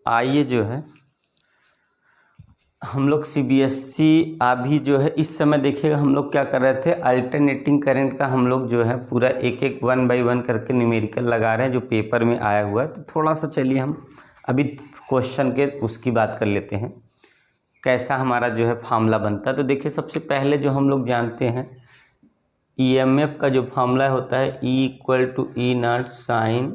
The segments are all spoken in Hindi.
आइए जो है हम लोग सीबीएसई अभी जो है इस समय देखिएगा हम लोग क्या कर रहे थे, अल्टरनेटिंग करंट का हम लोग जो है पूरा एक एक 1 बाई 1 करके न्यूमेरिकल लगा रहे हैं जो पेपर में आया हुआ है। तो थोड़ा सा चलिए हम अभी क्वेश्चन के उसकी बात कर लेते हैं, कैसा हमारा जो है फार्मूला बनता है। तो देखिए सबसे पहले जो हम लोग जानते हैं ईएमएफ का जो फार्मूला होता है E equal to E not sine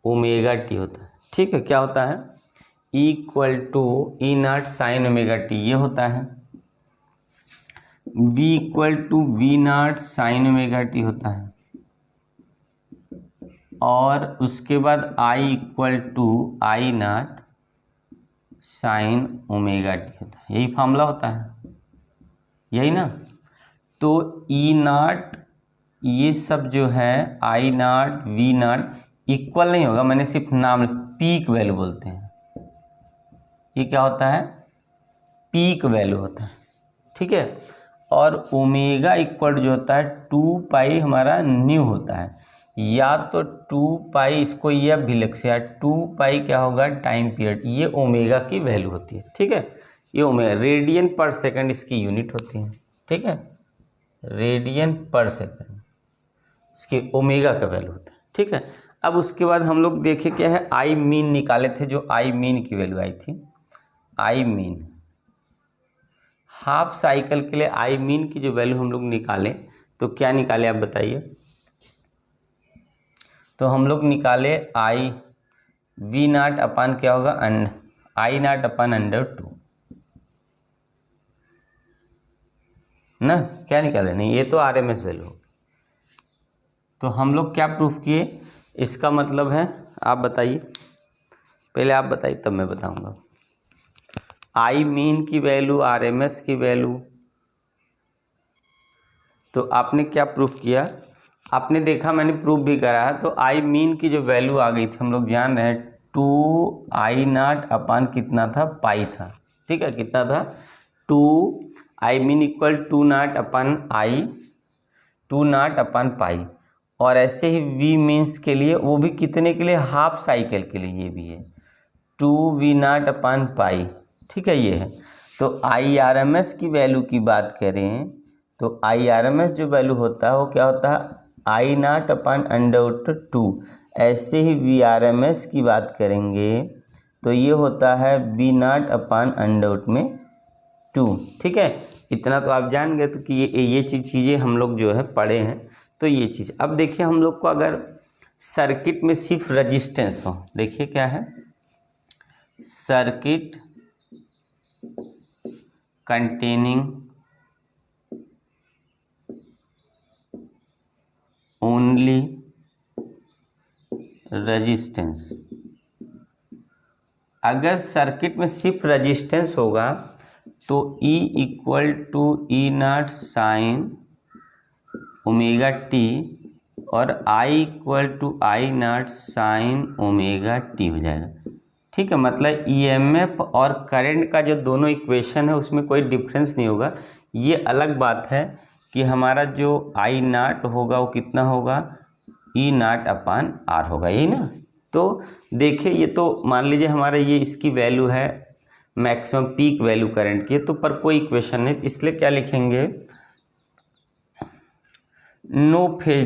omega t होता है। ठीक है, क्या होता है E equal to E not sine omega t ये होता है, V equal to V not sine omega t होता है, और उसके बाद I equal to I not sine omega t होता है। यही फार्मूला होता है, यही ना। तो ई नॉट ये सब जो है आई नॉट वी नॉट इक्वल नहीं होगा, मैंने सिर्फ नाम पीक वैल्यू बोलते हैं। ये क्या होता है, पीक वैल्यू होता है। ठीक है, और ओमेगा इक्वल जो होता है 2 पाई हमारा न्यू होता है, या तो 2 पाई इसको यह भी लिख सकते हैं 2 पाई क्या होगा टाइम पीरियड, ये ओमेगा की वैल्यू होती है। ठीक है, ये ओमेगा रेडियन पर सेकंड इसकी यूनिट होती है। ठीक है, रेडियन पर सेकंड इसके ओमेगा का वैल्यू होता है। ठीक है, अब उसके बाद हम लोग देखे क्या है, आई मीन निकाले थे, जो आई मीन की वैल्यू आई थी, आई मीन हाफ साइकिल के लिए आई मीन की जो वैल्यू हम लोग निकाले तो क्या निकाले आप बताइए। तो हम लोग निकाले आई वी नॉट अपन क्या होगा आई नॉट अपन अंडर 2 ना, क्या निकाले, नहीं ये तो आरएमएस वैल्यू। तो हम लोग क्या प्रूफ किए, इसका मतलब है आप बताइए, पहले आप बताइए तब मैं बताऊंगा। आई मीन की वैल्यू आरएमएस की वैल्यू, तो आपने क्या प्रूफ किया, आपने देखा मैंने प्रूफ भी करा है। तो आई मीन की जो वैल्यू आ गई थी हम लोग जान रहे हैं 2 आई नॉट अपन कितना था पाई था। ठीक है, कितना था 2 I mean equal 2 naught upon I 2 naught upon pi, और ऐसे ही वी मीन्स के लिए वो भी कितने के लिए, हाफ साइकिल के लिए, ये भी है 2 वी नॉट अपन पाई। ठीक है, ये है। तो आई आर एम एस की वैल्यू की बात करें तो आई आर एम एस जो वैल्यू होता है वो क्या होता है आई नॉट अपन अंडर 2। ऐसे ही वी आर एम एस की बात करेंगे तो ये होता है वी नॉट अपन अंडर में 2। ठीक है, इतना तो आप जान गए। तो कि ये चीज़ें हम लोग जो है पढ़े हैं। तो ये चीज़ अब देखिए हम लोग को अगर सर्किट में सिर्फ रजिस्टेंस हो, देखिए क्या है, सर्किट कंटेनिंग ओनली रेजिस्टेंस, अगर सर्किट में सिर्फ रेजिस्टेंस होगा तो E equal to E not sine omega t और I equal to I not sine omega t हो जाएगा। ठीक है, मतलब ईएमएफ और करंट का जो दोनों इक्वेशन है उसमें कोई डिफरेंस नहीं होगा। ये अलग बात है कि हमारा जो आई नॉट होगा वो कितना होगा ई नॉट अपान आर होगा, यही ना। तो देखिए ये तो मान लीजिए हमारा ये इसकी वैल्यू है मैक्सिमम पीक वैल्यू करंट की, तो पर कोई इक्वेशन नहीं, इसलिए क्या लिखेंगे, no phase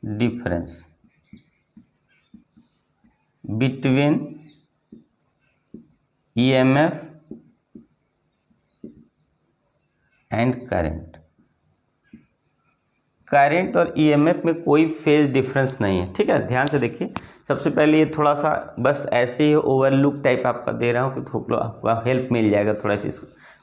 difference between EMF and current. Current और ईएमएफ में कोई फेज डिफरेंस नहीं है। ठीक है, ध्यान से देखिए। सबसे पहले ये थोड़ा सा बस ऐसे ही ओवरलुक टाइप आपका दे रहा हूँ कि थोड़ा आपका हेल्प मिल जाएगा थोड़ा सा इस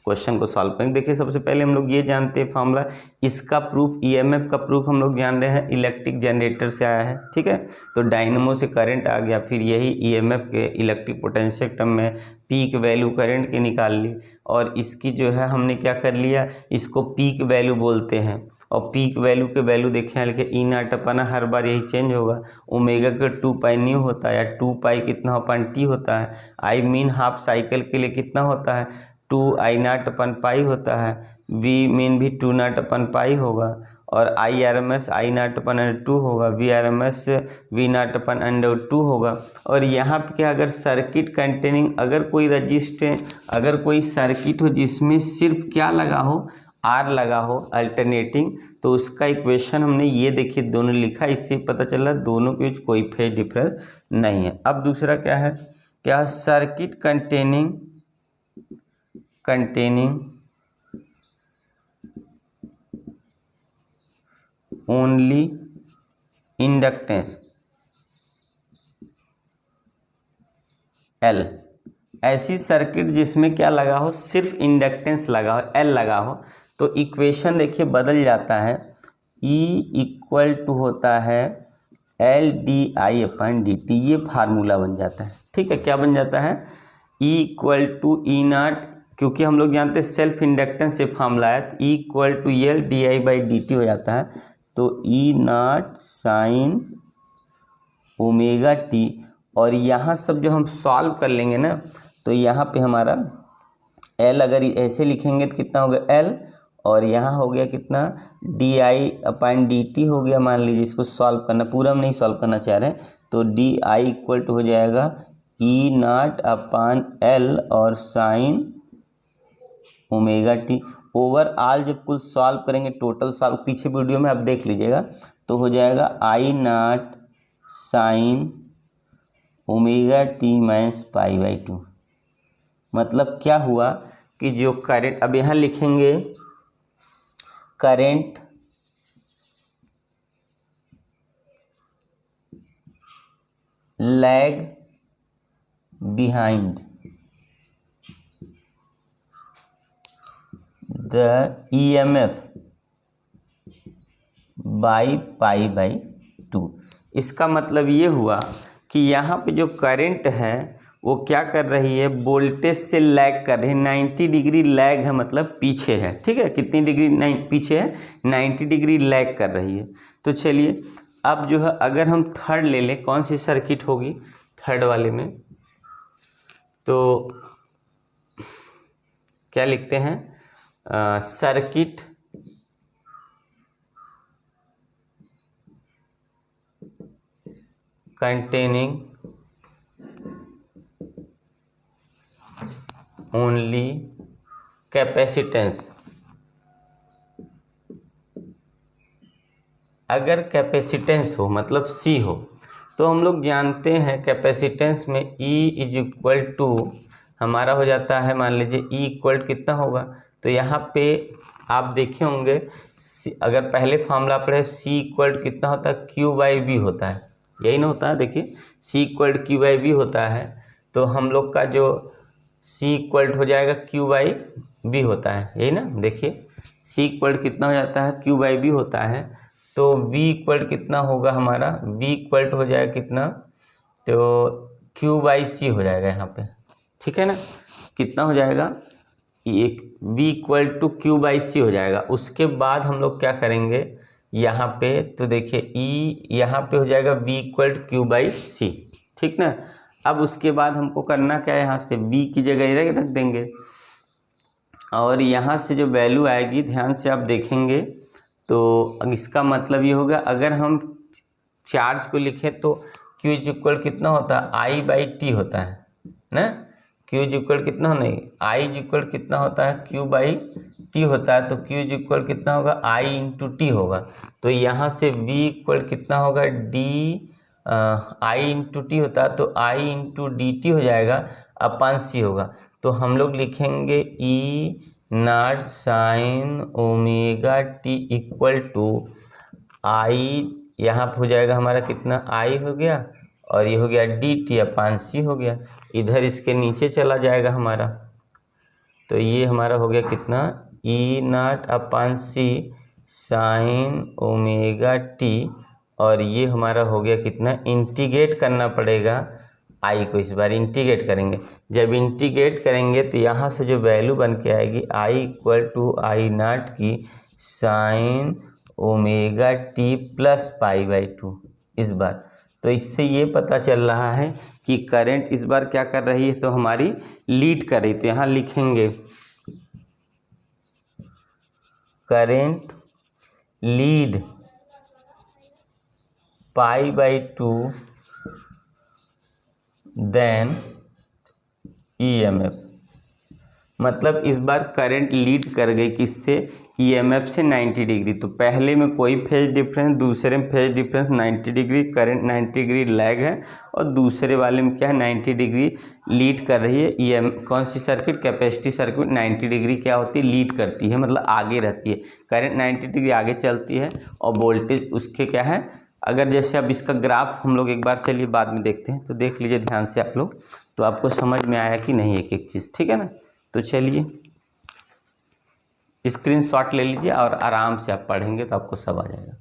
क्वेश्चन को सॉल्व करेंगे। देखिए सबसे पहले हम लोग ये जानते हैं फार्मूला, इसका प्रूफ ईएमएफ का प्रूफ हम लोग जान रहे हैं इलेक्ट्रिक जनरेटर से आया है। ठीक है, तो डायनेमो से करंट आ गया, फिर यही ईएमएफ के इलेक्ट्रिक पोटेंशियल टर्म में पीक वैल्यू करंट की निकाल ली, और इसकी जो है हमने क्या कर लिया, इसको पीक वैल्यू बोलते हैं। और पीक वैल्यू के वैल्यू देखें लेकिन ई नॉट अपन हर बार यही चेंज होगा, ओमेगा का 2 पाई न्यू होता है, या 2 पाई कितना अपन टी होता है, आई मीन हाफ साइकिल के लिए कितना होता है 2 आई नॉट अपन पाई होता है, वी मीन भी 2 नॉट अपन पाई होगा, और I R M S I naught upon √2 होगा, V R M S V naught upon √2 होगा। और यहाँ पे क्या, अगर सर्किट कंटेनिंग, अगर कोई रजिस्टेंस, अगर कोई सर्किट हो जिसमें सिर्फ क्या लगा हो, आर लगा हो अल्टरनेटिंग, तो उसका इक्वेशन हमने ये देखिए दोनों लिखा, इससे पता चला दोनों के बीच कोई फेज डिफरेंस नहीं है। अब दूसरा क्या है, क्या circuit containing only inductance L, ऐसी सर्किट जिसमें क्या लगा हो, सिर्फ इंडक्टेंस लगा हो, एल लगा हो, तो इक्वेशन देखिए बदल जाता है, E = होता है LdI/dt, ये फार्मूला बन जाता है। ठीक है, क्या बन जाता है, E = E0, क्योंकि हम लोग जानते हैं सेल्फ इंडक्टेंस से फार्मूला है, तो E = L/dI/dt हो जाता है। तो E0 sin ω/t, और यहाँ सब जो हम सॉल्व कर लेंगे ना, तो यहाँ पे हमारा L अगर ऐसे लिखेंगे तो कितना हो गया L, और यहाँ हो गया कितना DI/dt हो गया। मान लीजिए इसको सॉल्व करना, पूरा हम नहीं सॉल्व करना चाह रहे हैं, तो DI = हो जाएगा E0/L और sin ω/t। ओवरऑल जब कुल सॉल्व करेंगे, टोटल सॉल्व पीछे वीडियो में आप देख लीजिएगा, तो हो जाएगा I0 sin ω/t - π/2। मतलब क्या हुआ कि जो करंट, अब यहाँ लिखेंगे current lag behind the EMF by π/2। इसका मतलब ये हुआ कि यहाँ पे जो करंट है वो क्या कर रही है, वोल्टेज से लैग कर रही है, 90 डिग्री लैग है, मतलब पीछे है। ठीक है, कितनी डिग्री पीछे है, 90 डिग्री लैग कर रही है। तो चलिए अब जो है, अगर हम थर्ड ले लें, कौन सी सर्किट होगी थर्ड वाले में, तो क्या लिखते हैं, सर्किट कंटेनिंग ओनली कैपेसिटेंस। अगर कैपेसिटेंस हो मतलब C हो, तो हम लोग जानते हैं कैपेसिटेंस में E = हमारा हो जाता है, मान लीजिए E कितना होगा, तो यहाँ पे आप देखे होंगे, अगर पहले फार्मूला पढ़े, C = कितना होता है, Q/V होता है, यही ना होता है, देखिए C = Q/V होता है। तो हम लोग का जो C = हो जाएगा Q/V होता है, यही ना, देखिए C = कितना हो जाता है, Q/V होता है। तो V = कितना होगा हमारा, V = हो जाएगा कितना, तो Q/C हो जाएगा यहाँ पे। ठीक है ना, कितना हो जाएगा, एक V = Q/C हो जाएगा। उसके बाद हम लोग क्या करेंगे यहाँ पे, तो देखिए E यहाँ पे हो जाएगा V = Q/C। ठीक ना, अब उसके बाद हमको करना क्या है, यहाँ से V की जगह रख देंगे, और यहाँ से जो वैल्यू आएगी ध्यान से आप देखेंगे, तो इसका मतलब ये होगा, अगर हम चार्ज को लिखें तो Q = कितना होता है, I/T होता है ना, Q = कितना, नहीं I = कितना होता है, Q/T होता है। तो Q = कितना होगा, I × T होगा। तो यहाँ से V = कितना होगा, I × T होता है, तो I × dt हो जाएगा, अपन C होगा। तो हम लोग लिखेंगे E0 sin ω/t = I, यहाँ हो जाएगा हमारा कितना, I हो गया, और ये हो गया dt/C हो गया, इधर इसके नीचे चला जाएगा हमारा, तो ये हमारा हो गया कितना, E0/C sin ω/t, और ये हमारा हो गया कितना, इंटीग्रेट करना पड़ेगा I को, इस बार इंटीग्रेट करेंगे। जब इंटीग्रेट करेंगे तो यहाँ से जो वैल्यू बन के आएगी, I = I0 की sin ω/t + π/2 इस बार। तो इससे ये पता चल रहा है कि करंट इस बार क्या कर रही है, तो हमारी लीड कर रही। तो यहाँ लिखेंगे करंट लीड π/2 देन EMF, मतलब इस बार करंट लीड कर गई किससे, EMF से 90 डिग्री। तो पहले में कोई फेज डिफरेंस, दूसरे में phase difference 90 degree, current 90 degree lag है, और दूसरे वाले में क्या है 90 डिग्री लीड कर रही है। कौन सी सर्किट, कैपेसिटी सर्किट 90 डिग्री क्या होती है, लीड करती है, मतलब आगे रहती है। करंट 90 डिग्री आगे चलती है और वोल्टेज उसके क्या है, अगर जैसे अब इसका ग्राफ हम लोग एक बार चलिए बाद में देखते हैं, तो देख लीजिए ध्यान से आप लोग, तो आपको समझ में आया कि नहीं एक एक चीज़, ठीक है ना। तो चलिए स्क्रीनशॉट ले लीजिए और आराम से आप पढ़ेंगे तो आपको सब आ जाएगा।